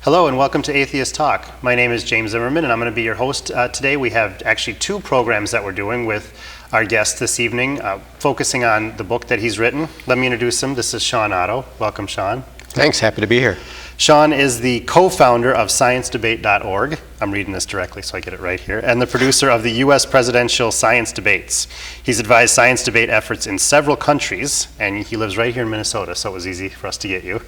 Hello and welcome to Atheists Talk. My name is James Zimmerman and I'm going to be your host today. We have actually two programs that we're doing with our guest this evening, focusing on the book that he's written. Let me introduce him. This is Shawn Otto. Welcome, Shawn. Thanks, happy to be here. Shawn is the co-founder of sciencedebate.org. I'm reading this directly so I get it right here. And the producer of the U.S. presidential science debates. He's advised science debate efforts in several countries, and he lives right here in Minnesota, so it was easy for us to get you.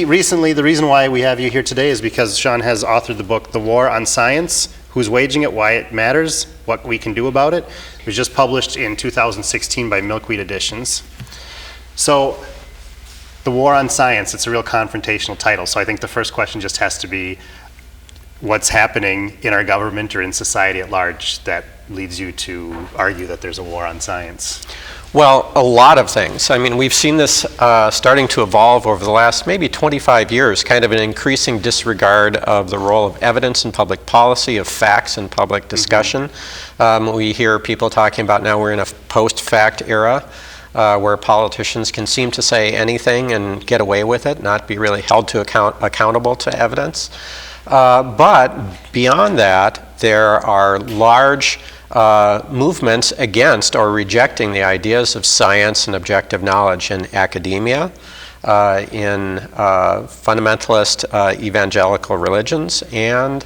Recently, the reason why we have you here today is because Shawn has authored the book, The War on Science, Who's Waging It, Why It Matters, What We Can Do About It. It was just published in 2016 by Milkweed Editions. So, The War on Science, it's a real confrontational title, so I think the first question just has to be what's happening in our government or in society at large that leads you to argue that there's a war on science? Well, a lot of things. I mean, we've seen this starting to evolve over the last maybe 25 years, kind of an increasing disregard of the role of evidence in public policy, of facts in public discussion. We hear people talking about now we're in a post-fact era. Where politicians can seem to say anything and get away with it, not be really held to accountable to evidence. But beyond that, there are large movements against or rejecting the ideas of science and objective knowledge in academia, in fundamentalist evangelical religions, and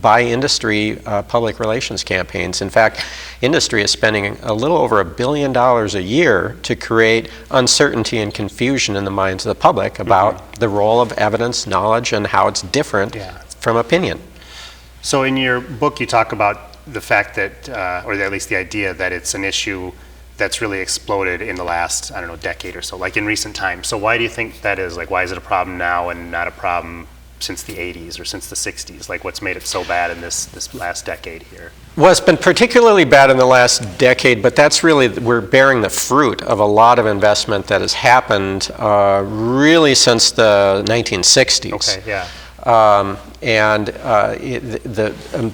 by industry public relations campaigns. In fact, industry is spending a little over $1 billion a year to create uncertainty and confusion in the minds of the public about the role of evidence, knowledge, and how it's different from opinion. So in your book, you talk about the fact that, or at least the idea that it's an issue that's really exploded in the last, decade or so, like in recent times. So why do you think that is? Like, why is it a problem now and not a problem since the 80s or since the 60s? Like, what's made it so bad in this last decade here? Well, it's been particularly bad in the last decade, but that's really, we're bearing the fruit of a lot of investment that has happened really since the 1960s. Okay, yeah. A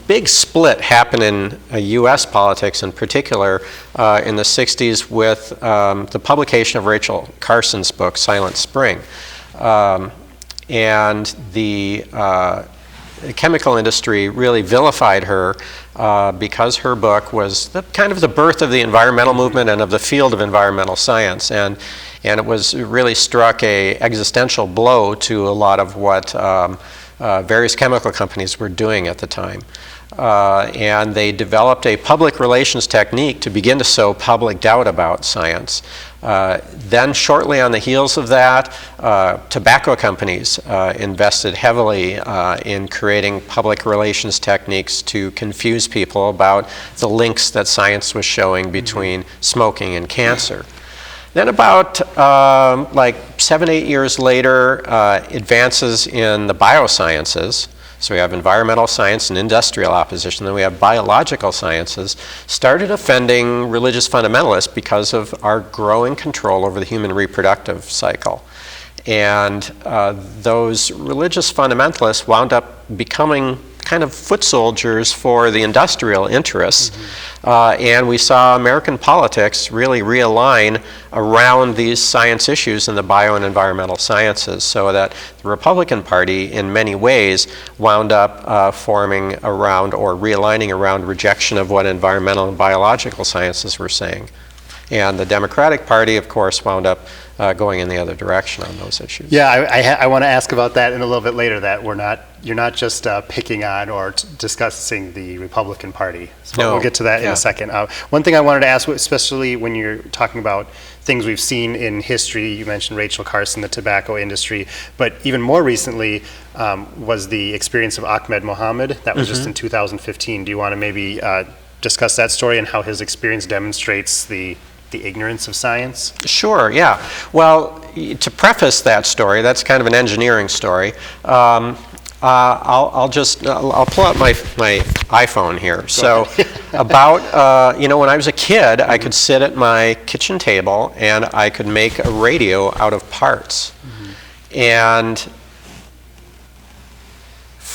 big split happened in U.S. politics in particular in the 60s with the publication of Rachel Carson's book, Silent Spring. And the chemical industry really vilified her because her book was kind of the birth of the environmental movement and of the field of environmental science. And it was really struck a existential blow to a lot of what various chemical companies were doing at the time. And they developed a public relations technique to begin to sow public doubt about science. Then shortly on the heels of that, tobacco companies invested heavily in creating public relations techniques to confuse people about the links that science was showing between smoking and cancer. Then about 7-8 years later, advances in the biosciences. So we have environmental science and industrial opposition. Then we have biological sciences started offending religious fundamentalists because of our growing control over the human reproductive cycle. And those religious fundamentalists wound up becoming kind of foot soldiers for the industrial interests. And we saw American politics really realign around these science issues in the bio and environmental sciences, so that the Republican Party in many ways wound up forming around or realigning around rejection of what environmental and biological sciences were saying. And the Democratic Party, of course, wound up going in the other direction on those issues. Yeah, I want to ask about that in a little bit later, that you're not just picking on or discussing the Republican Party. So no. We'll get to that in a second. One thing I wanted to ask, especially when you're talking about things we've seen in history, you mentioned Rachel Carson, the tobacco industry, but even more recently was the experience of Ahmed Mohammed. That was just in 2015. Do you want to maybe discuss that story and how his experience demonstrates the ignorance of science? Sure, yeah. Well, to preface that story, that's kind of an engineering story. I'll pull out my iPhone here. So about, when I was a kid, I could sit at my kitchen table and I could make a radio out of parts. And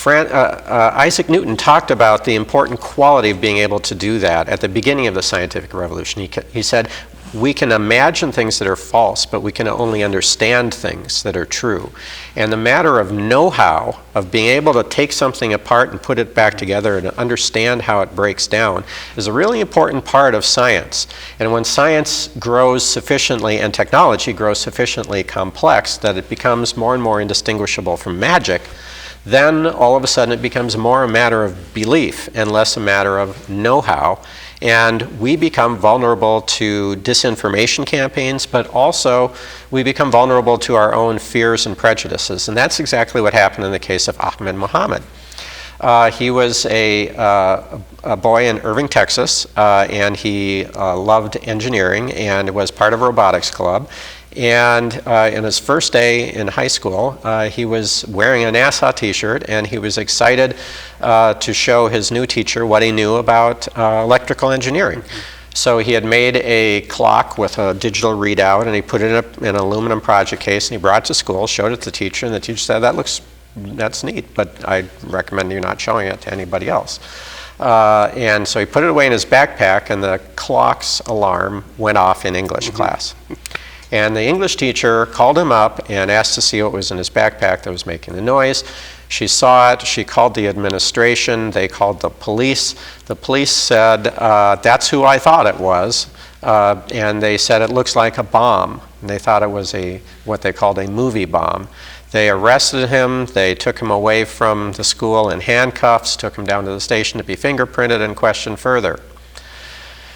Isaac Newton talked about the important quality of being able to do that at the beginning of the scientific revolution. He said, we can imagine things that are false, but we can only understand things that are true. And the matter of know-how, of being able to take something apart and put it back together and understand how it breaks down, is a really important part of science. And when science grows sufficiently and technology grows sufficiently complex that it becomes more and more indistinguishable from magic, then all of a sudden it becomes more a matter of belief and less a matter of know-how. And we become vulnerable to disinformation campaigns, but also we become vulnerable to our own fears and prejudices. And that's exactly what happened in the case of Ahmed Muhammad. He was a boy in Irving, Texas, and he loved engineering and was part of a robotics club. And in his first day in high school, he was wearing a NASA t-shirt, and he was excited to show his new teacher what he knew about electrical engineering. So he had made a clock with a digital readout, and he put it in an aluminum project case, and he brought it to school, showed it to the teacher, and the teacher said, that's neat, but I recommend you not showing it to anybody else. And so he put it away in his backpack, and the clock's alarm went off in English class. And the English teacher called him up and asked to see what was in his backpack that was making the noise. She saw it. She called the administration. They called the police. The police said, that's who I thought it was. And they said it looks like a bomb. And they thought it was what they called a movie bomb. They arrested him. They took him away from the school in handcuffs, took him down to the station to be fingerprinted and questioned further.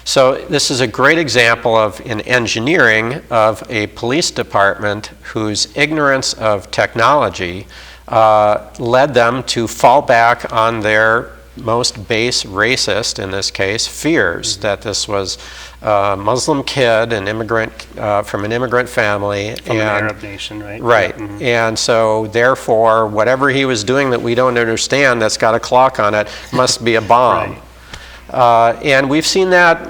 So this is a great example in engineering of a police department whose ignorance of technology led them to fall back on their most base racist, in this case, fears that this was a Muslim kid, an immigrant from an immigrant family. From an Arab nation, right? Right. Yeah. And so therefore, whatever he was doing that we don't understand that's got a clock on it must be a bomb. Right. And we've seen that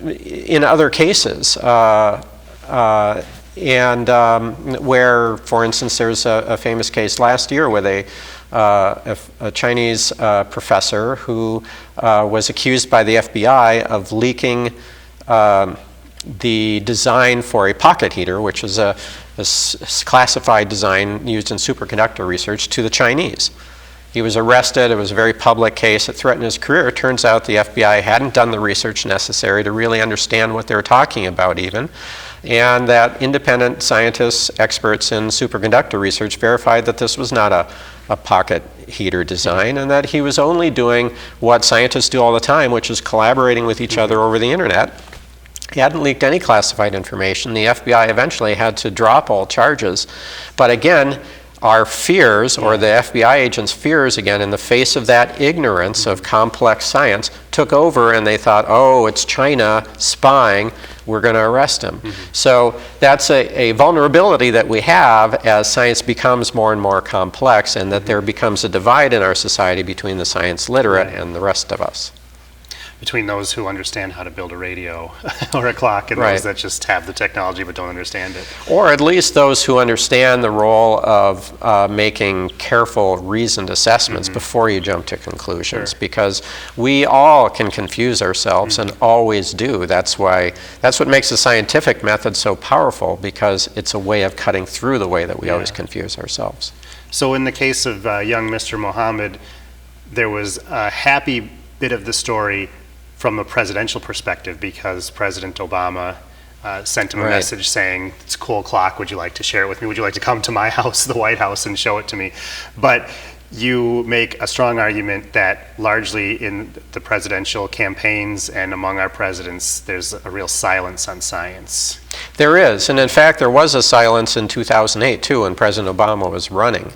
in other cases, where, for instance, there's a famous case last year with a Chinese professor who was accused by the FBI of leaking the design for a pocket heater, which is a classified design used in superconductor research, to the Chinese. He was arrested. It was a very public case. It threatened his career. It turns out the FBI hadn't done the research necessary to really understand what they were talking about even, and that independent scientists, experts in superconductor research, verified that this was not a pocket heater design, and that he was only doing what scientists do all the time, which is collaborating with each other over the internet. He hadn't leaked any classified information. The FBI eventually had to drop all charges. But again, our fears, or the FBI agents' fears, again, in the face of that ignorance of complex science, took over, and they thought, oh, it's China spying, we're going to arrest him. So that's a vulnerability that we have as science becomes more and more complex, and that there becomes a divide in our society between the science literate and the rest of us. Between those who understand how to build a radio or a clock, and those that just have the technology but don't understand it. Or at least those who understand the role of making careful, reasoned assessments before you jump to conclusions, because we all can confuse ourselves and always do. That's what makes the scientific method so powerful, because it's a way of cutting through the way that we always confuse ourselves. So in the case of young Mr. Muhammad, there was a happy bit of the story from a presidential perspective, because President Obama sent him a message saying, it's a cool clock, would you like to share it with me? Would you like to come to my house, the White House, and show it to me? But you make a strong argument that largely in the presidential campaigns and among our presidents, there's a real silence on science. There is, and in fact there was a silence in 2008 too, when President Obama was running.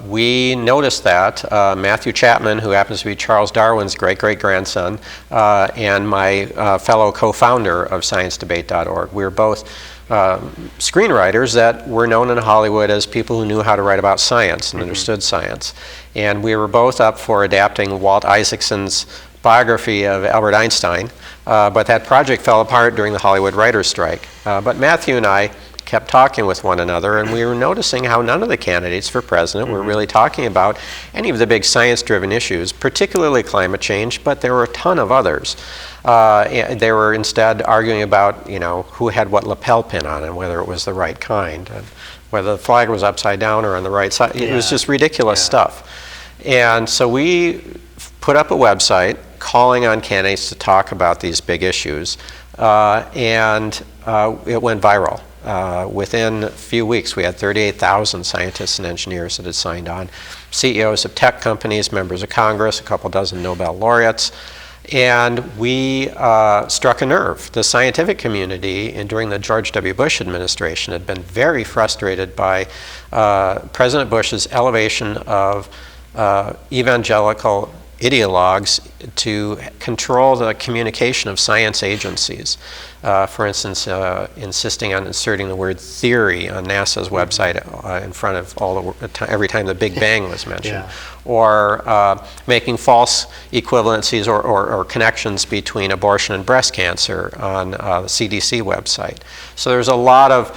We noticed that. Matthew Chapman, who happens to be Charles Darwin's great-great-grandson, and my fellow co-founder of sciencedebate.org, we were both screenwriters that were known in Hollywood as people who knew how to write about science and understood science. And we were both up for adapting Walt Isaacson's biography of Albert Einstein, but that project fell apart during the Hollywood writers' strike. But Matthew and I kept talking with one another, and we were noticing how none of the candidates for president were really talking about any of the big science-driven issues, particularly climate change, but there were a ton of others. They were instead arguing about, who had what lapel pin on and whether it was the right kind, and whether the flag was upside down or on the right side. It was just ridiculous stuff. And so we put up a website calling on candidates to talk about these big issues, and it went viral. Within a few weeks, we had 38,000 scientists and engineers that had signed on, CEOs of tech companies, members of Congress, a couple dozen Nobel laureates, and we struck a nerve. The scientific community, during the George W. Bush administration, had been very frustrated by President Bush's elevation of evangelical ideologues to control the communication of science agencies. For instance, insisting on inserting the word theory on NASA's website in front of every time the Big Bang was mentioned, or making false equivalencies or connections between abortion and breast cancer on the CDC website. So there's a lot of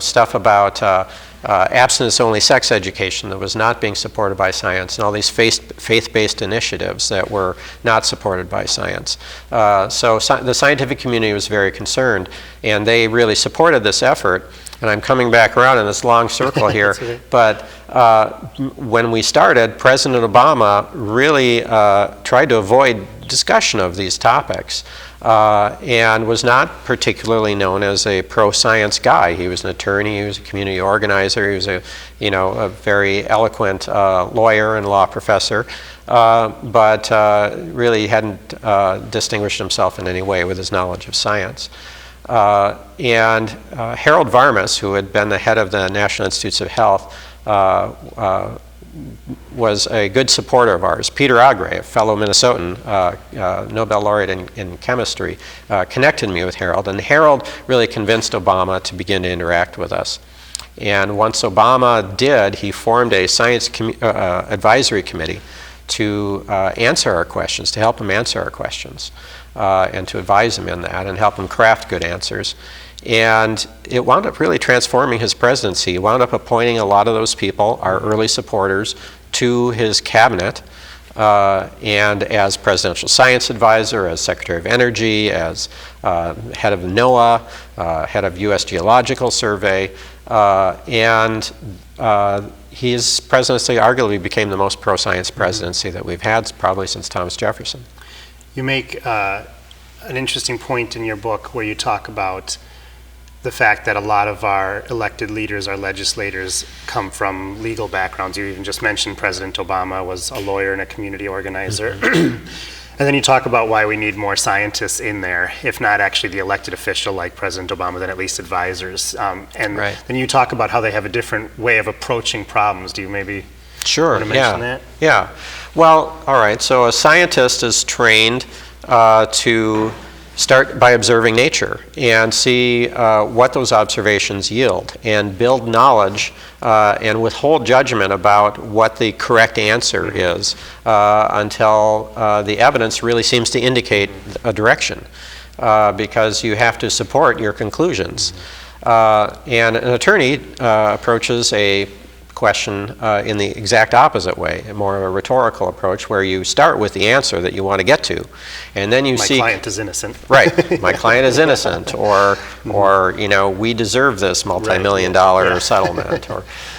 stuff about abstinence-only sex education that was not being supported by science, and all these faith-based initiatives that were not supported by science. So the scientific community was very concerned, and they really supported this effort. And I'm coming back around in this long circle here, okay. But when we started, President Obama really tried to avoid discussion of these topics. And was not particularly known as a pro-science guy. He was an attorney, he was a community organizer, he was a very eloquent lawyer and law professor, but really hadn't distinguished himself in any way with his knowledge of science. And Harold Varmus, who had been the head of the National Institutes of Health, was a good supporter of ours. Peter Agre, a fellow Minnesotan, Nobel laureate in chemistry, connected me with Harold, and Harold really convinced Obama to begin to interact with us. And once Obama did, he formed a science advisory committee to answer our questions, to help him answer our questions, and to advise him in that and help him craft good answers. And it wound up really transforming his presidency. He wound up appointing a lot of those people, our early supporters, to his cabinet, and as presidential science advisor, as Secretary of Energy, as head of NOAA, head of U.S. Geological Survey, and his presidency arguably became the most pro-science presidency that we've had probably since Thomas Jefferson. You make an interesting point in your book where you talk about the fact that a lot of our elected leaders, our legislators, come from legal backgrounds. You even just mentioned President Obama was a lawyer and a community organizer. And then you talk about why we need more scientists in there, if not actually the elected official like President Obama, then at least advisors. And then you talk about how they have a different way of approaching problems. Do you maybe want to mention that? Yeah. Well, all right. So a scientist is trained to start by observing nature and see what those observations yield and build knowledge and withhold judgment about what the correct answer is until the evidence really seems to indicate a direction, because you have to support your conclusions. And an attorney approaches a question in the exact opposite way, more of a rhetorical approach, where you start with the answer that you want to get to, and then you seek. My client is innocent. Right. My client is innocent, or we deserve this multi-million-dollar settlement,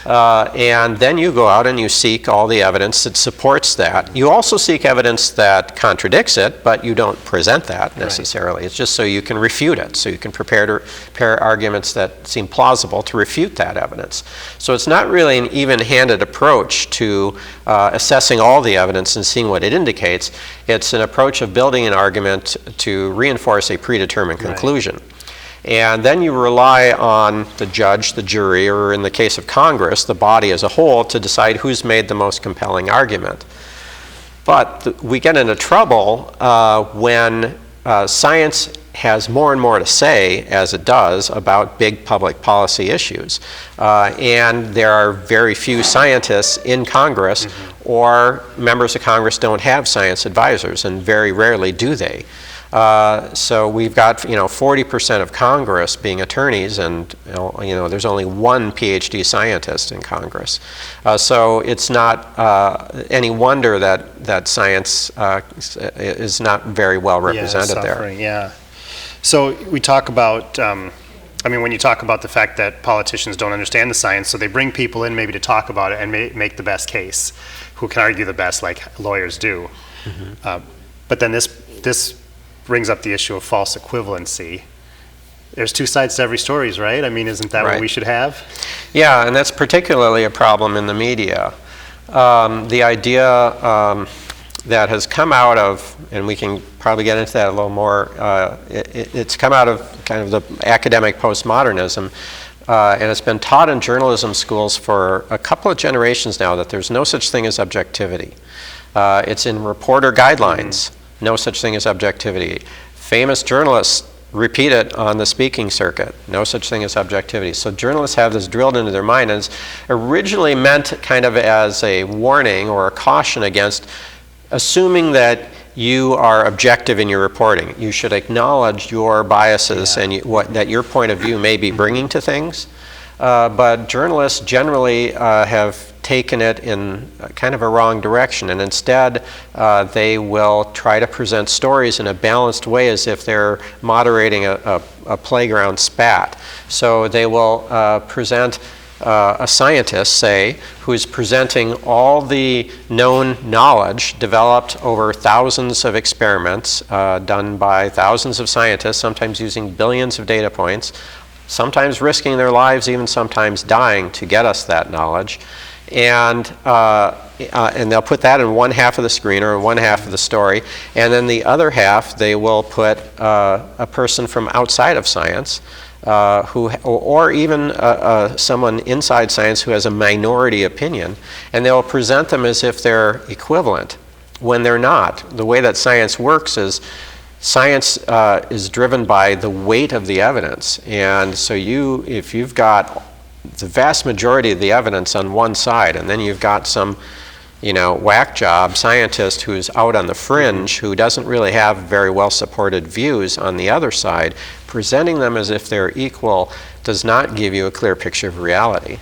and then you go out and you seek all the evidence that supports that. You also seek evidence that contradicts it, but you don't present that necessarily. Right. It's just so you can refute it, so you can prepare arguments that seem plausible to refute that evidence. So it's not really an even-handed approach to assessing all the evidence and seeing what it indicates. It's an approach of building an argument to reinforce a predetermined conclusion. And then you rely on the judge, the jury, or in the case of Congress, the body as a whole, to decide who's made the most compelling argument. But we get into trouble when science has more and more to say, as it does, about big public policy issues. And there are very few scientists in Congress, or members of Congress don't have science advisors, and very rarely do they. So we've got 40% of Congress being attorneys, and there's only one PhD scientist in Congress. So it's not any wonder that science is not very well represented there. Yeah. So we talk about, when you talk about the fact that politicians don't understand the science, so they bring people in maybe to talk about it and make the best case, who can argue the best, like lawyers do. Mm-hmm. But then this brings up the issue of false equivalency. There's two sides to every story, right? Isn't that what we should have? Yeah, and that's particularly a problem in the media. The idea that has come out of, and we can probably get into that a little more, it's come out of kind of the academic postmodernism, and it's been taught in journalism schools for a couple of generations now that there's no such thing as objectivity. It's in reporter guidelines, no such thing as objectivity. Famous journalists repeat it on the speaking circuit, no such thing as objectivity. So journalists have this drilled into their mind, and it's originally meant kind of as a warning or a caution against assuming that you are objective in your reporting. You should acknowledge your biases and that your point of view may be bringing to things. But journalists generally have taken it in kind of a wrong direction, and instead they will try to present stories in a balanced way as if they're moderating a playground spat. So they will present a scientist, say, who's presenting all the known knowledge developed over thousands of experiments done by thousands of scientists, sometimes using billions of data points, sometimes risking their lives, even sometimes dying to get us that knowledge. And they'll put that in one half of the screen or in one half of the story, and then the other half they will put a person from outside of science or even someone inside science who has a minority opinion, and they'll present them as if they're equivalent when they're not. The way that science works is science is driven by the weight of the evidence, and so if you've got the vast majority of the evidence on one side, and then you've got some whack job scientist who's out on the fringe who doesn't really have very well supported views on the other side, presenting them as if they're equal does not give you a clear picture of reality.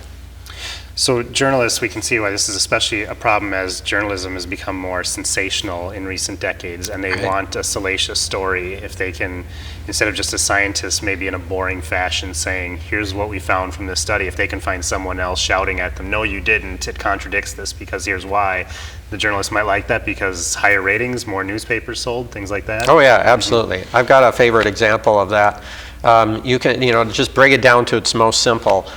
So journalists, we can see why this is especially a problem as journalism has become more sensational in recent decades, and they want a salacious story if they can, instead of just a scientist maybe in a boring fashion saying, here's what we found from this study, if they can find someone else shouting at them, no you didn't, it contradicts this because here's why, the journalists might like that because higher ratings, more newspapers sold, things like that. Oh yeah, absolutely. Mm-hmm. I've got a favorite example of that. You can, just break it down to its most simple.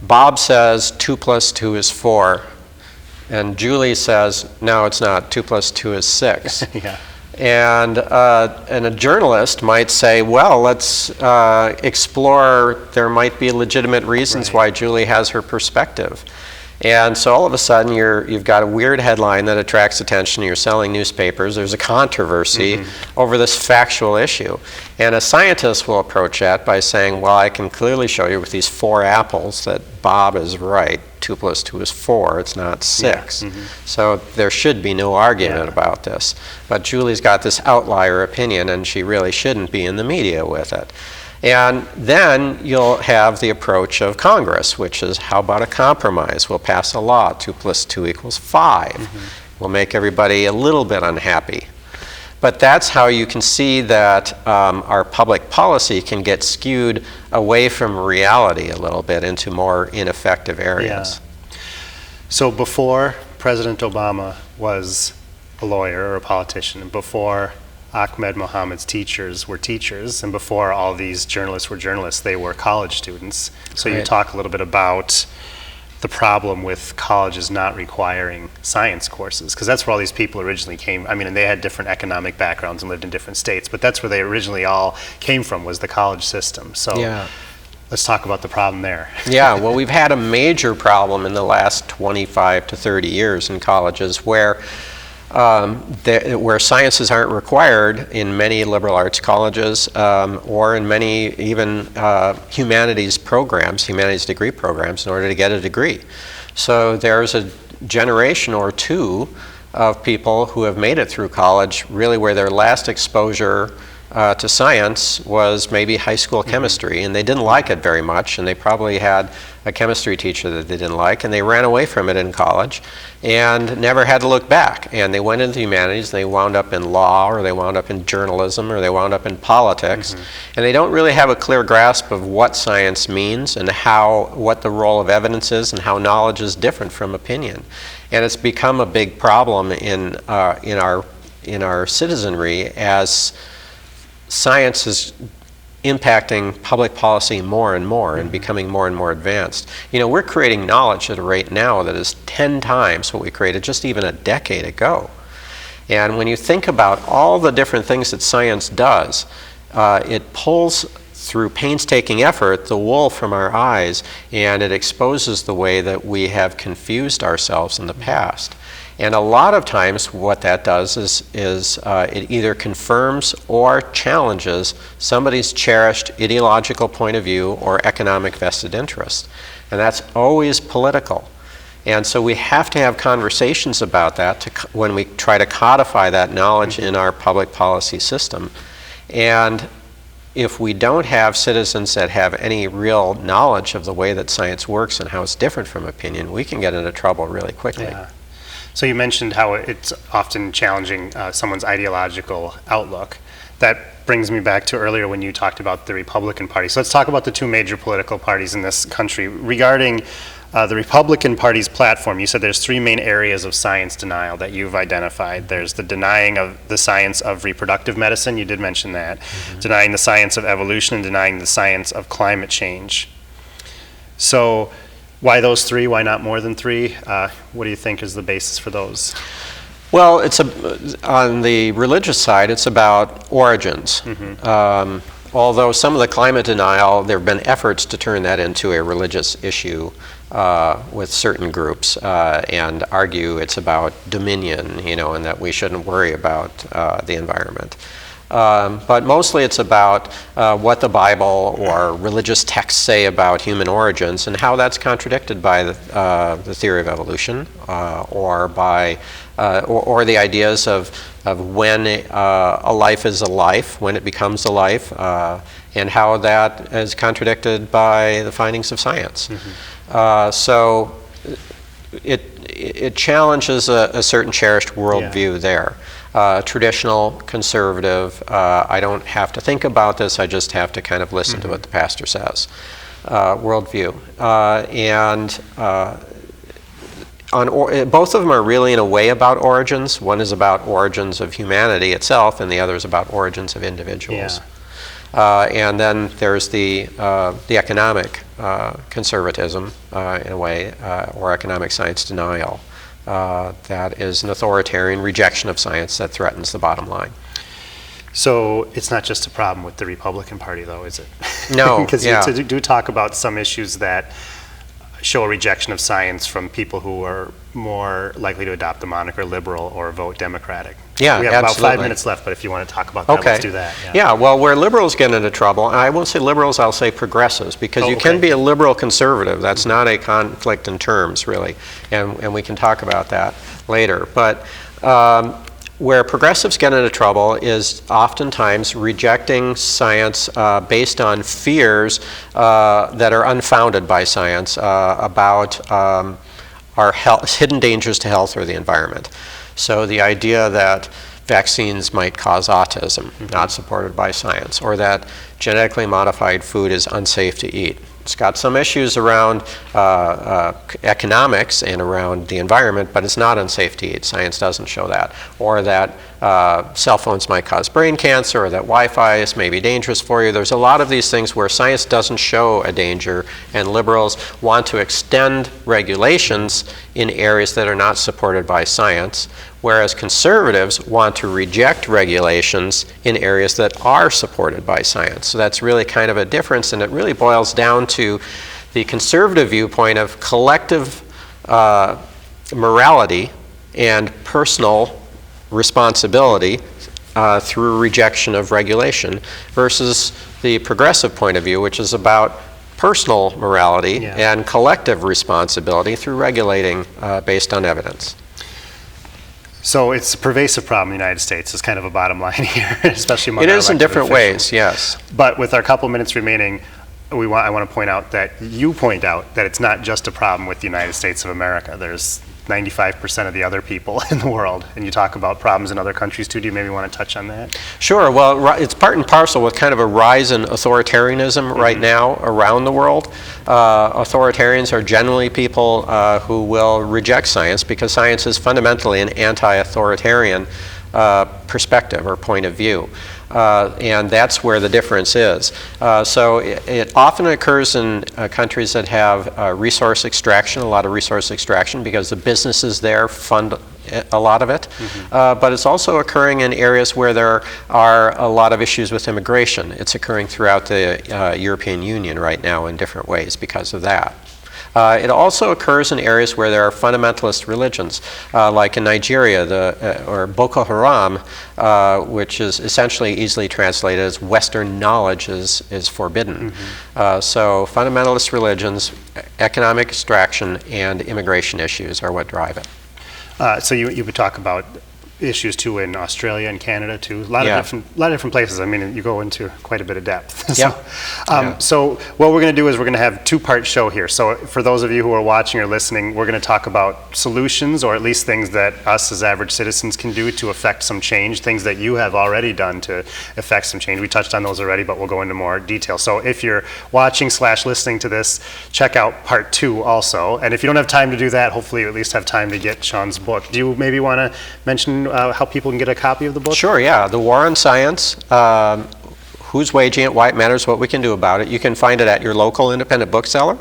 Bob says 2 + 2 is 4, and Julie says, no, it's not, 2 + 2 is 6. Yeah. And a journalist might say, well, let's explore, there might be legitimate reasons why Julie has her perspective. And so all of a sudden you've got a weird headline that attracts attention. You're selling newspapers. There's a controversy over this factual issue. And a scientist will approach that by saying, well, I can clearly show you with these 4 apples that Bob is right. 2 + 2 is 4. It's not 6. Yeah. So there should be no argument about this. But Julie's got this outlier opinion, and she really shouldn't be in the media with it. And then you'll have the approach of Congress, which is, how about a compromise? We'll pass a law, 2 + 2 = 5. We'll make everybody a little bit unhappy. But that's how you can see that our public policy can get skewed away from reality a little bit into more ineffective areas. Yeah. So before President Obama was a lawyer or a politician, and before Ahmed Mohammed's teachers were teachers, and before all these journalists were journalists, they were college students. So you talk a little bit about the problem with colleges not requiring science courses, because that's where all these people originally came. And they had different economic backgrounds and lived in different states, but that's where they originally all came from, was the college system. So let's talk about the problem there. Yeah, well, we've had a major problem in the last 25 to 30 years in colleges where sciences aren't required in many liberal arts colleges or in many even humanities degree programs in order to get a degree. So there's a generation or two of people who have made it through college, really where their last exposure to science was maybe high school chemistry, and they didn't like it very much, and they probably had a chemistry teacher that they didn't like, and they ran away from it in college and never had to look back. And they went into the humanities, and they wound up in law, or they wound up in journalism, or they wound up in politics, and they don't really have a clear grasp of what science means and what the role of evidence is and how knowledge is different from opinion. And it's become a big problem in our citizenry as science is impacting public policy more and more and becoming more and more advanced. You know, we're creating knowledge at a rate now that is 10 times what we created just even a decade ago. And when you think about all the different things that science does, it pulls through painstaking effort the wool from our eyes, and it exposes the way that we have confused ourselves in the past. And a lot of times what that does is it either confirms or challenges somebody's cherished ideological point of view or economic vested interest. And that's always political. And so we have to have conversations about that when we try to codify that knowledge in our public policy system. And if we don't have citizens that have any real knowledge of the way that science works and how it's different from opinion, we can get into trouble really quickly. Yeah. So you mentioned how it's often challenging someone's ideological outlook. That brings me back to earlier when you talked about the Republican Party. So let's talk about the two major political parties in this country. Regarding the Republican Party's platform, you said there's three main areas of science denial that you've identified. There's the denying of the science of reproductive medicine, you did mention that, denying the science of evolution, and denying the science of climate change. So why those three? Why not more than three? What do you think is the basis for those? Well, on the religious side, it's about origins. Although some of the climate denial, there have been efforts to turn that into a religious issue with certain groups and argue it's about dominion, and that we shouldn't worry about the environment. But mostly it's about what the Bible or religious texts say about human origins and how that's contradicted by the theory of evolution or by or the ideas of when a life is a life, when it becomes a life, and how that is contradicted by the findings of science. So it challenges a certain cherished worldview there. Traditional, conservative, I don't have to think about this, I just have to kind of listen to what the pastor says, worldview. Both of them are really in a way about origins. One is about origins of humanity itself, and the other is about origins of individuals. And then there's the economic conservatism, in a way, or economic science denial. That is an authoritarian rejection of science that threatens the bottom line. So it's not just a problem with the Republican Party, though, is it? No. Because you do talk about some issues that show a rejection of science from people who are more likely to adopt the moniker liberal or vote Democratic. Yeah, we have absolutely. about 5 minutes left, but if you want to talk about that, let's do that. Yeah, well, where liberals get into trouble, and I won't say liberals, I'll say progressives, because you can be a liberal conservative. That's not a conflict in terms, really, and we can talk about that later. But where progressives get into trouble is oftentimes rejecting science based on fears that are unfounded by science about our hidden dangers to health or the environment. So the idea that vaccines might cause autism, not supported by science, or that genetically modified food is unsafe to eat. It's got some issues around economics and around the environment, but it's not unsafe to eat. Science doesn't show that. Or that cell phones might cause brain cancer, or that Wi-Fi is maybe dangerous for you. There's a lot of these things where science doesn't show a danger, and liberals want to extend regulations in areas that are not supported by science, whereas conservatives want to reject regulations in areas that are supported by science. So that's really kind of a difference, and it really boils down to the conservative viewpoint of collective morality and personal responsibility through rejection of regulation versus the progressive point of view, which is about personal morality and collective responsibility through regulating based on evidence. So it's a pervasive problem in the United States is kind of a bottom line here, especially among It our is in elected different officials. ways, yes. But with our couple minutes remaining, I want to point out that you point out that it's not just a problem with the United States of America. There's 95% of the other people in the world, and you talk about problems in other countries too. Do you maybe want to touch on that? Sure. Well, it's part and parcel with kind of a rise in authoritarianism right now around the world. Authoritarians are generally people who will reject science because science is fundamentally an anti-authoritarian perspective or point of view. And that's where the difference is. So it often occurs in countries that have resource extraction, a lot of resource extraction, because the businesses there fund a lot of it. But it's also occurring in areas where there are a lot of issues with immigration. It's occurring throughout the European Union right now in different ways because of that. It also occurs in areas where there are fundamentalist religions, like in Nigeria, or Boko Haram, which is essentially easily translated as Western knowledge is forbidden. So fundamentalist religions, economic extraction, and immigration issues are what drive it. So you would talk about issues too in Australia and Canada too. A lot of different places. I mean, you go into quite a bit of depth. So what we're going to do is we're going to have a two-part show here. So for those of you who are watching or listening, we're going to talk about solutions, or at least things that us as average citizens can do to affect some change, things that you have already done to affect some change. We touched on those already, but we'll go into more detail. So if you're watching / listening to this, check out part 2 also. And if you don't have time to do that, hopefully you at least have time to get Shawn's book. Do you maybe want to mention how people can get a copy of the book? Sure, yeah. The War on Science, who's waging it, why it matters, what we can do about it. You can find it at your local independent bookseller.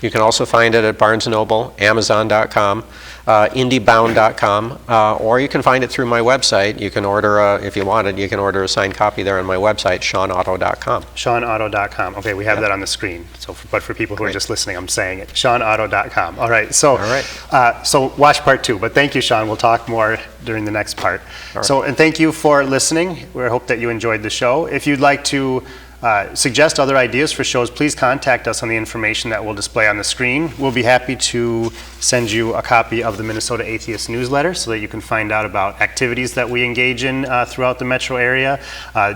You can also find it at Barnes & Noble, Amazon.com, IndieBound.com, or you can find it through my website. You can order, if you want it, you can order a signed copy there on my website, ShawnOtto.com. ShawnOtto.com. Okay, we have that on the screen. So, but for people who are just listening, I'm saying it. ShawnOtto.com. All right. So, so watch part 2. But thank you, Shawn. We'll talk more during the next part. So, and thank you for listening. We hope that you enjoyed the show. If you'd like to suggest other ideas for shows, please contact us on the information that we'll display on the screen. We'll be happy to send you a copy of the Minnesota Atheists newsletter so that you can find out about activities that we engage in throughout the metro area,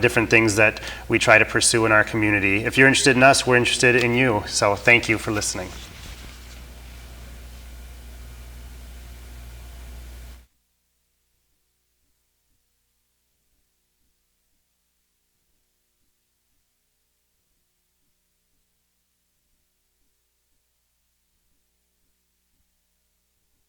different things that we try to pursue in our community. If you're interested in us, we're interested in you. So thank you for listening.